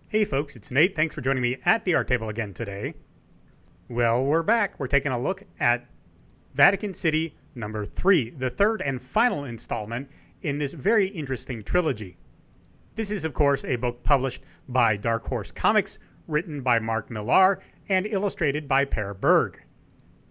Hey folks, it's Nate. Thanks for joining me at the art table again today. Well, we're back. We're taking a look at Vatican City number 3, the third and final installment in this very interesting trilogy. This is, of course, a book published by Dark Horse Comics, written by Mark Millar, and illustrated by Per Berg.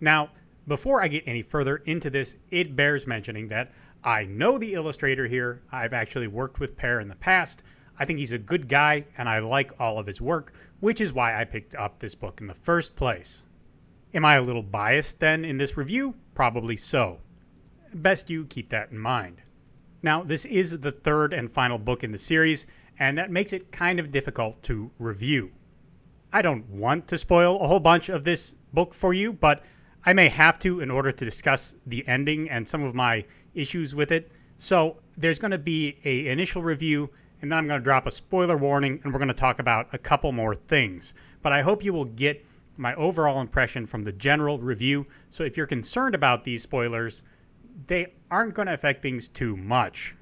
Now, before I get any further into this, it bears mentioning that I know the illustrator here. I've actually worked with Per in the past. I think he's a good guy, and I like all of his work, which is why I picked up this book in the first place. Am I a little biased, then, in this review? Probably so. Best you keep that in mind. Now, this is the third and final book in the series, and that makes it kind of difficult to review. I don't want to spoil a whole bunch of this book for you, but I may have to in order to discuss the ending and some of my issues with it. So there's going to be an initial review, and then I'm going to drop a spoiler warning, and we're going to talk about a couple more things. But I hope you will get my overall impression from the general review. So if you're concerned about these spoilers, they aren't going to affect things too much.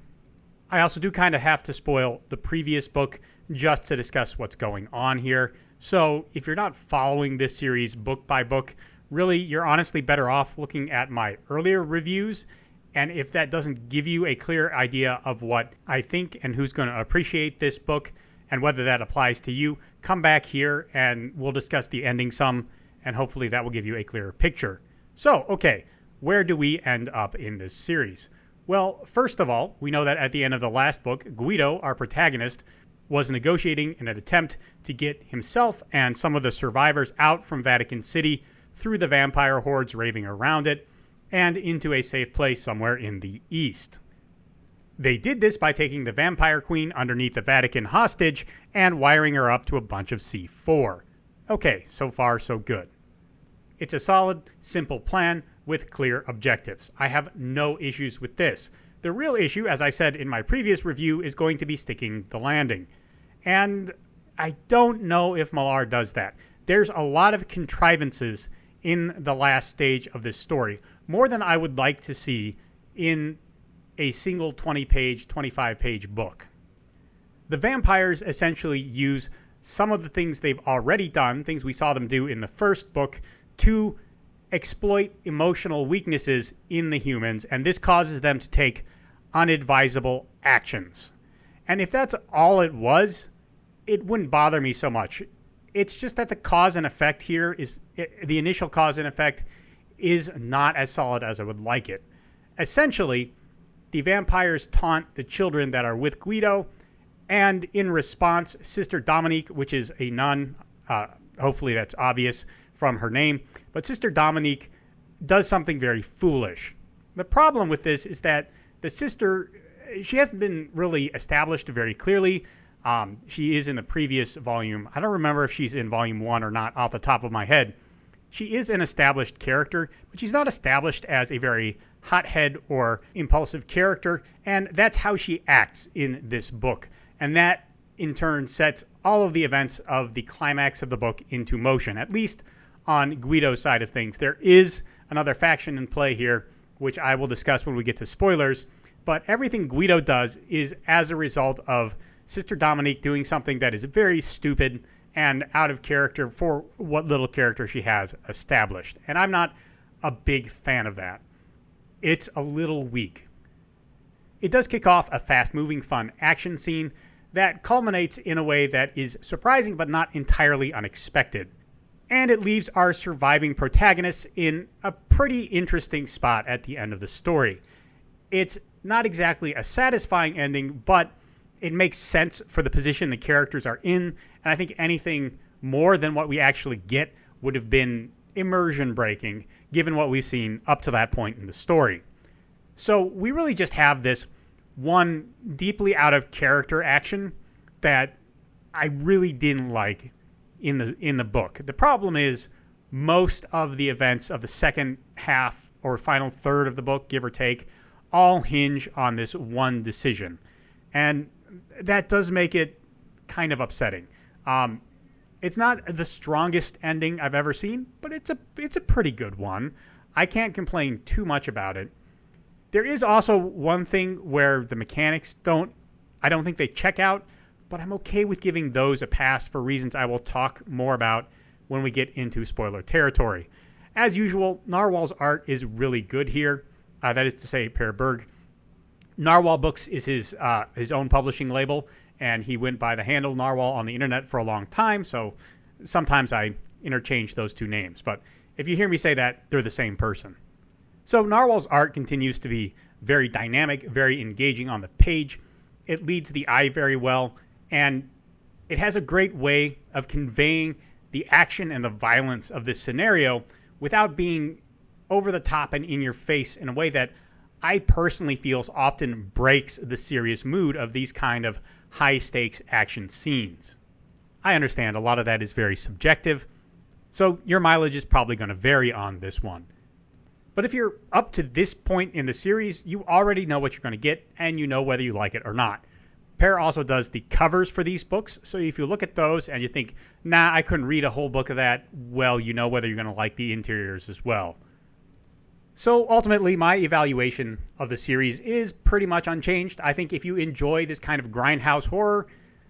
I also do kind of have to spoil the previous book just to discuss what's going on here. So if you're not following this series book by book, really you're honestly better off looking at my earlier reviews. And if that doesn't give you a clear idea of what I think and who's going to appreciate this book and whether that applies to you, come back here and we'll discuss the ending some, and hopefully that will give you a clearer picture. So, okay, where do we end up in this series? Well, first of all, we know that at the end of the last book, Guido, our protagonist, was negotiating in an attempt to get himself and some of the survivors out from Vatican City through the vampire hordes raving around it, and into a safe place somewhere in the east. They did this by taking the vampire queen underneath the Vatican hostage and wiring her up to a bunch of C4. Okay, so far so good. It's a solid, simple plan with clear objectives. I have no issues with this. The real issue, as I said in my previous review, is going to be sticking the landing. And I don't know if Millar does that. There's a lot of contrivances in the last stage of this story, more than I would like to see in a single 20-page, 25-page book. The vampires essentially use some of the things they've already done, things we saw them do in the first book, to exploit emotional weaknesses in the humans, and this causes them to take unadvisable actions. And if that's all it was, it wouldn't bother me so much. It's just that the cause and effect here the initial cause and effect is not as solid as I would like it. Essentially, the vampires taunt the children that are with Guido, and in response, Sister Dominique, which is a nun, hopefully that's obvious from her name, but Sister Dominique does something very foolish. The problem with this is that the sister, she hasn't been really established very clearly. She is in the previous volume. I don't remember if she's in volume 1 or not off the top of my head. She is an established character, but she's not established as a very hothead or impulsive character, and that's how she acts in this book. And that, in turn, sets all of the events of the climax of the book into motion, at least on Guido's side of things. There is another faction in play here, which I will discuss when we get to spoilers, but everything Guido does is as a result of Sister Dominique doing something that is very stupid and out of character for what little character she has established. And I'm not a big fan of that. It's a little weak. It does kick off a fast-moving, fun action scene that culminates in a way that is surprising but not entirely unexpected. And it leaves our surviving protagonists in a pretty interesting spot at the end of the story. It's not exactly a satisfying ending, but it makes sense for the position the characters are in, and I think anything more than what we actually get would have been immersion breaking, given what we've seen up to that point in the story. So we really just have this one deeply out of character action that I really didn't like in the book. The problem is most of the events of the second half or final third of the book, give or take, all hinge on this one decision. And that does make it kind of upsetting. It's not the strongest ending I've ever seen, but it's a pretty good one. I can't complain too much about it. There is also one thing where the mechanics I don't think they check out, but I'm okay with giving those a pass for reasons I will talk more about when we get into spoiler territory. As usual, Narwhal's art is really good here. That is to say, Per Berg. Narwhal Books is his own publishing label, and he went by the handle Narwhal on the internet for a long time, so sometimes I interchange those two names. But if you hear me say that, they're the same person. So Narwhal's art continues to be very dynamic, very engaging on the page. It leads the eye very well, and it has a great way of conveying the action and the violence of this scenario without being over the top and in your face in a way that I personally feel often breaks the serious mood of these kind of high stakes action scenes. I understand a lot of that is very subjective, so your mileage is probably going to vary on this one. But if you're up to this point in the series, you already know what you're going to get, and you know whether you like it or not. Per also does the covers for these books, so if you look at those and you think, nah, I couldn't read a whole book of that, well, you know whether you're going to like the interiors as well. So ultimately, my evaluation of the series is pretty much unchanged. I think if you enjoy this kind of grindhouse horror,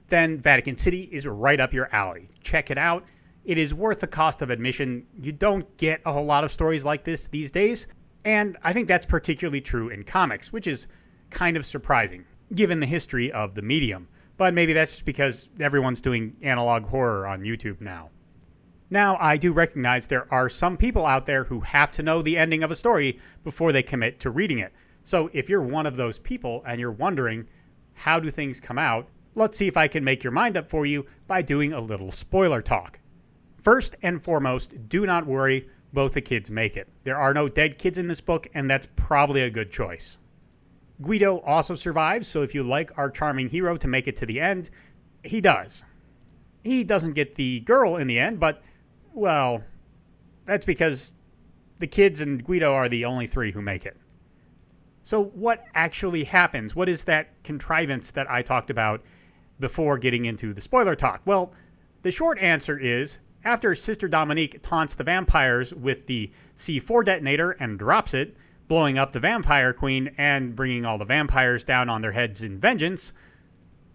then Vatican City is right up your alley. Check it out. It is worth the cost of admission. You don't get a whole lot of stories like this these days, and I think that's particularly true in comics, which is kind of surprising, given the history of the medium. But maybe that's just because everyone's doing analog horror on YouTube now. Now, I do recognize there are some people out there who have to know the ending of a story before they commit to reading it. So if you're one of those people and you're wondering, how do things come out? Let's see if I can make your mind up for you by doing a little spoiler talk. First and foremost, do not worry, both the kids make it. There are no dead kids in this book, and that's probably a good choice. Guido also survives, so if you like our charming hero to make it to the end, he does. He doesn't get the girl in the end, but, well, that's because the kids and Guido are the only three who make it. So what actually happens? What is that contrivance that I talked about before getting into the spoiler talk? Well, the short answer is, after Sister Dominique taunts the vampires with the C4 detonator and drops it, blowing up the vampire queen and bringing all the vampires down on their heads in vengeance,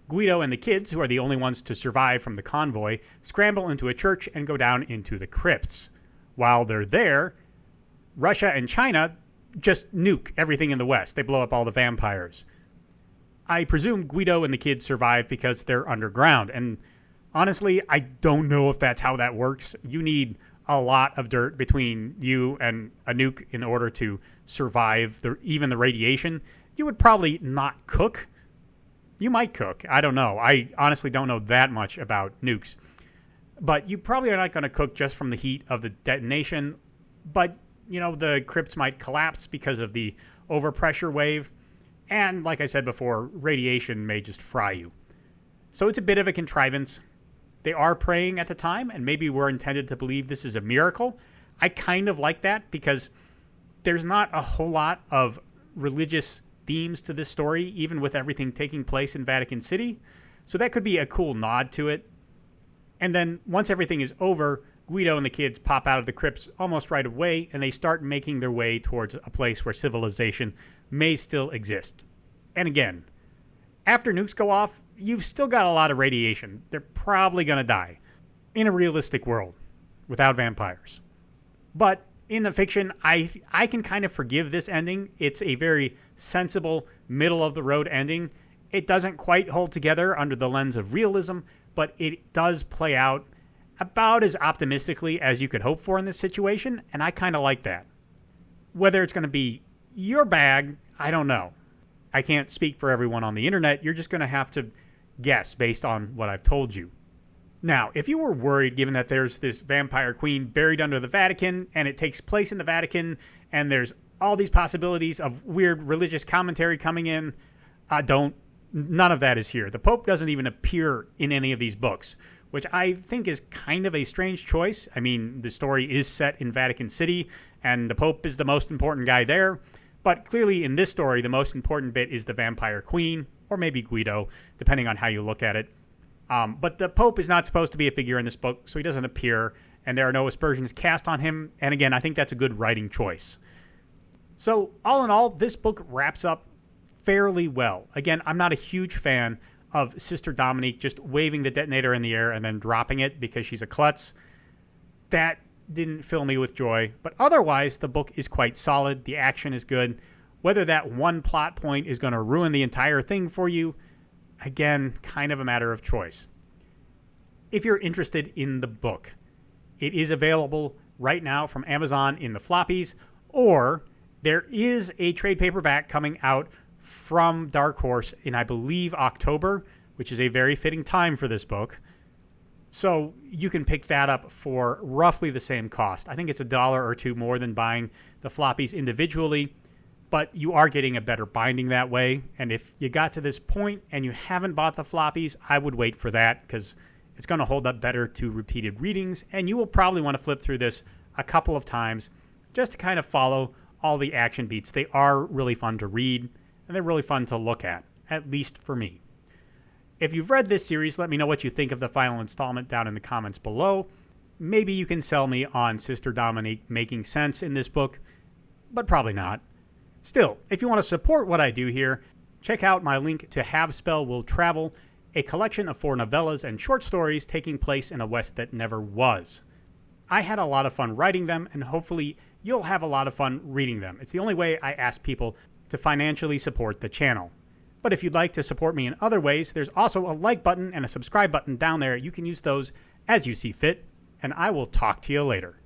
Guido and the kids, who are the only ones to survive from the convoy, scramble into a church and go down into the crypts. While they're there, Russia and China just nuke everything in the West. They blow up all the vampires. I presume Guido and the kids survive because they're underground, and honestly, I don't know if that's how that works. You need a lot of dirt between you and a nuke in order to survive even the radiation. You would probably not cook. You might cook. I don't know. I honestly don't know that much about nukes. But you probably are not going to cook just from the heat of the detonation. But, you know, the crypts might collapse because of the overpressure wave. And like I said before, radiation may just fry you. So it's a bit of a contrivance. They are praying at the time, and maybe we're intended to believe this is a miracle. I kind of like that because there's not a whole lot of religious themes to this story, even with everything taking place in Vatican City. So that could be a cool nod to it. And then once everything is over, Guido and the kids pop out of the crypts almost right away, and they start making their way towards a place where civilization may still exist. And again, after nukes go off, you've still got a lot of radiation. They're probably going to die in a realistic world without vampires. But in the fiction, I can kind of forgive this ending. It's a very sensible, middle-of-the-road ending. It doesn't quite hold together under the lens of realism, but it does play out about as optimistically as you could hope for in this situation, and I kind of like that. Whether it's going to be your bag, I don't know. I can't speak for everyone on the internet. You're just going to have to guess based on what I've told you. Now, if you were worried, given that there's this vampire queen buried under the Vatican, and it takes place in the Vatican, and there's all these possibilities of weird religious commentary coming in, none of that is here. The Pope doesn't even appear in any of these books, which I think is kind of a strange choice. I mean, the story is set in Vatican City, and the Pope is the most important guy there. But clearly in this story, the most important bit is the vampire queen, or maybe Guido, depending on how you look at it. But the Pope is not supposed to be a figure in this book, so he doesn't appear, and there are no aspersions cast on him. And again, I think that's a good writing choice. So all in all, this book wraps up fairly well. Again, I'm not a huge fan of Sister Dominique just waving the detonator in the air and then dropping it because she's a klutz. That didn't fill me with joy, but otherwise the book is quite solid. The action is good. Whether that one plot point is going to ruin the entire thing for you, again, kind of a matter of choice. If you're interested in the book, it is available right now from Amazon in the floppies, or there is a trade paperback coming out from Dark Horse in, I believe, October, which is a very fitting time for this book. So you can pick that up for roughly the same cost. I think it's $1 or $2 more than buying the floppies individually, but you are getting a better binding that way. And if you got to this point and you haven't bought the floppies, I would wait for that because it's going to hold up better to repeated readings. And you will probably want to flip through this a couple of times just to kind of follow all the action beats. They are really fun to read and they're really fun to look at least for me. If you've read this series, let me know what you think of the final installment down in the comments below. Maybe you can sell me on Sister Dominique making sense in this book, but probably not. Still, if you want to support what I do here, check out my link to Have Spell Will Travel, a collection of 4 novellas and short stories taking place in a West that never was. I had a lot of fun writing them, and hopefully you'll have a lot of fun reading them. It's the only way I ask people to financially support the channel. But if you'd like to support me in other ways, there's also a like button and a subscribe button down there. You can use those as you see fit, and I will talk to you later.